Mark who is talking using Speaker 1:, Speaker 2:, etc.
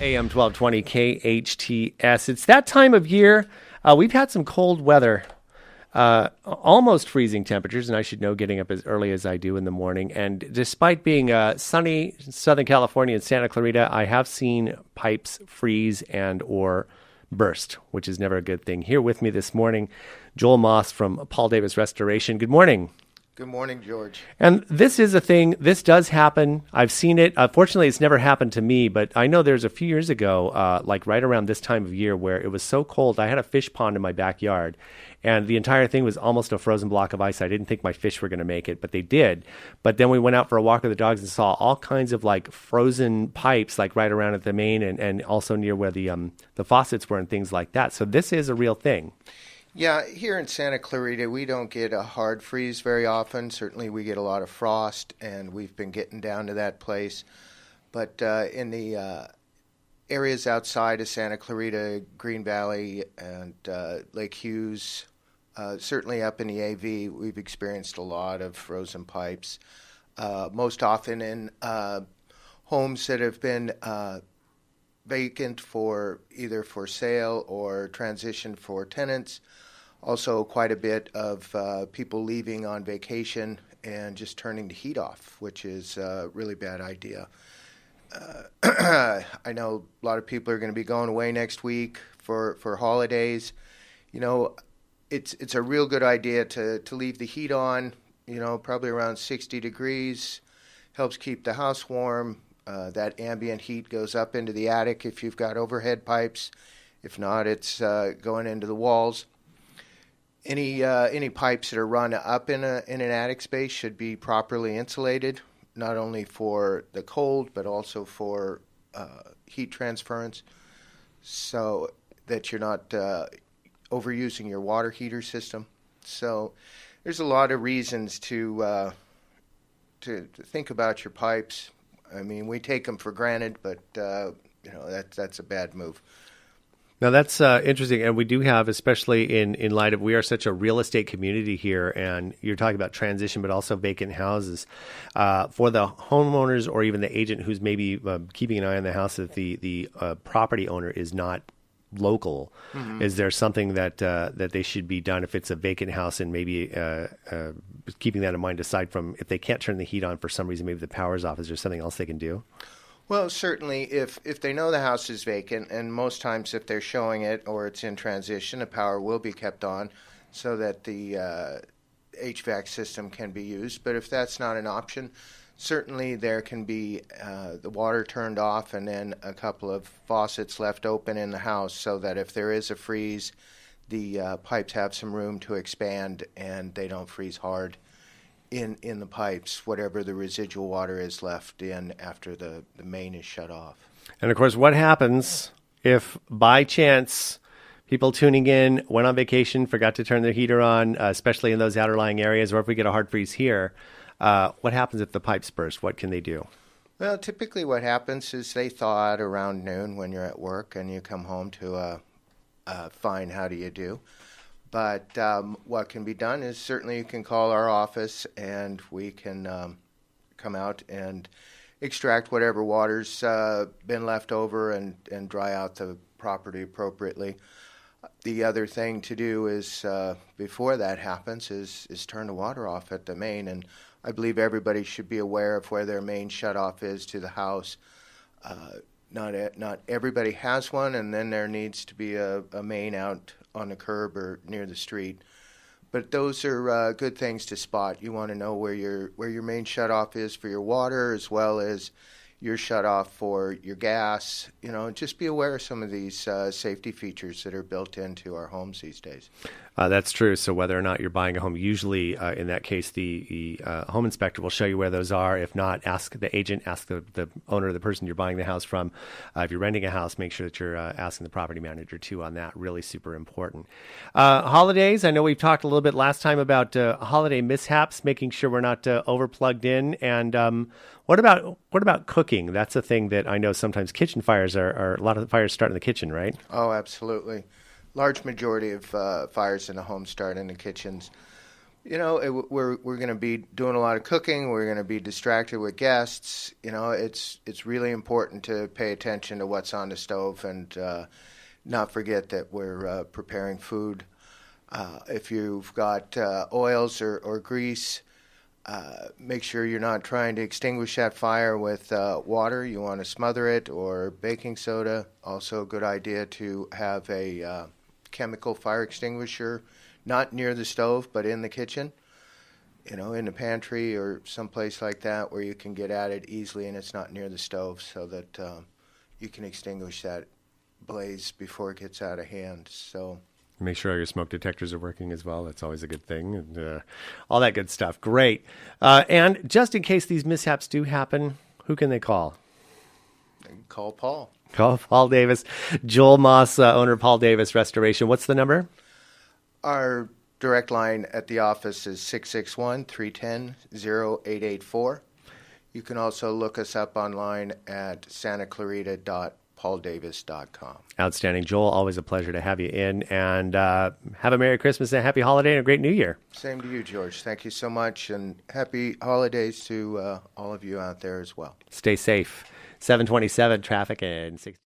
Speaker 1: AM 1220 KHTS. It's that time of year. We've had some cold weather, almost freezing temperatures, and I should know getting up as early as I do in the morning. And despite being sunny Southern California and Santa Clarita, I have seen pipes freeze and or burst, which is never a good thing. Here with me this morning, Joel Moss from Paul Davis Restoration. Good morning.
Speaker 2: Good morning, George.
Speaker 1: And this is a thing, this does happen. I've seen it. Fortunately, it's never happened to me, but I know there's a few years ago, like right around this time of year, where it was so cold. I had a fish pond in my backyard, and the entire thing was almost a frozen block of ice. I didn't think my fish were going to make it, but they did. But then we went out for a walk with the dogs and saw all kinds of like frozen pipes, like right around at the main and also near where the faucets were and things like that. So this is a real thing.
Speaker 2: Yeah, here in Santa Clarita, we don't get a hard freeze very often. Certainly we get a lot of frost, and we've been getting down to that place. But in the areas outside of Santa Clarita, Green Valley, and Lake Hughes, certainly up in the AV, we've experienced a lot of frozen pipes, most often in homes that have been vacant for either for sale or transition for tenants. Also quite a bit of people leaving on vacation and just turning the heat off, which is a really bad idea. I know a lot of people are going to be going away next week for holidays. You know, it's a real good idea to leave the heat on, you know, probably around 60 degrees. Helps keep the house warm. That ambient heat goes up into the attic if you've got overhead pipes. If not, it's going into the walls. Any pipes that are run up in an attic space should be properly insulated, not only for the cold but also for heat transference, so that you're not overusing your water heater system. So there's a lot of reasons to think about your pipes. I mean, we take them for granted, but you know that's a bad move.
Speaker 1: Now, that's interesting, and we do have, especially in light of we are such a real estate community here, and you're talking about transition, but also vacant houses. For the homeowners or even the agent who's maybe keeping an eye on the house, if the property owner is not local, is there something that they should be done if it's a vacant house, and maybe keeping that in mind, aside from if they can't turn the heat on for some reason, maybe the power's off, is there something else they can do?
Speaker 2: Well, certainly, if they know the house is vacant, and most times if they're showing it or it's in transition, the power will be kept on so that the HVAC system can be used. But if that's not an option, certainly there can be the water turned off and then a couple of faucets left open in the house so that if there is a freeze, the pipes have some room to expand and they don't freeze hard in the pipes, whatever the residual water is left in after the main is shut off.
Speaker 1: And of course, what happens if by chance people tuning in went on vacation, forgot to turn their heater on, especially in those outerlying areas, or if we get a hard freeze here, what happens if the pipes burst? What can they do?
Speaker 2: Well, typically what happens is they thaw out around noon when you're at work and you come home to a fine how do you do. But what can be done is certainly you can call our office and we can come out and extract whatever water's been left over and dry out the property appropriately. The other thing to do is, before that happens, is turn the water off at the main. And I believe everybody should be aware of where their main shutoff is to the house. Not everybody has one, and then there needs to be a main out on the curb or near the street. But those are good things to spot. You want to know where your main shutoff is for your water, as well as your shutoff for your gas. You know, just be aware of some of these safety features that are built into our homes these days.
Speaker 1: That's true. So whether or not you're buying a home, usually in that case, the home inspector will show you where those are. If not, ask the agent, ask the owner, the person you're buying the house from. If you're renting a house, make sure that you're asking the property manager too on that. Really super important. Holidays. I know we've talked a little bit last time about holiday mishaps, making sure we're not over plugged in. And what about cooking? That's a thing that I know sometimes kitchen fires are a lot of the fires start in the kitchen, right?
Speaker 2: Oh, absolutely. Large majority of fires in the home start in the kitchens. We're going to be doing a lot of cooking. We're going to be distracted with guests. It's really important to pay attention to what's on the stove and not forget that we're preparing food. If you've got oils or grease, make sure you're not trying to extinguish that fire with water. You want to smother it, or baking soda. Also a good idea to have a chemical fire extinguisher, not near the stove, but in the kitchen, in the pantry or someplace like that where you can get at it easily and it's not near the stove, so that you can extinguish that blaze before it gets out of hand. So
Speaker 1: make sure all your smoke detectors are working as well. That's always a good thing. And all that good stuff. Great. And just in case these mishaps do happen, who can they call?
Speaker 2: Call Paul.
Speaker 1: Call Paul Davis. Joel Moss, owner Paul Davis Restoration. What's the number?
Speaker 2: Our direct line at the office is 661-310-0884. You can also look us up online at santaclarita.pauldavis.com.
Speaker 1: Outstanding. Joel, always a pleasure to have you in. And have a Merry Christmas and a Happy Holiday and a great New Year.
Speaker 2: Same to you, George. Thank you so much, and happy holidays to all of you out there as well.
Speaker 1: Stay safe. 727 traffic and 60.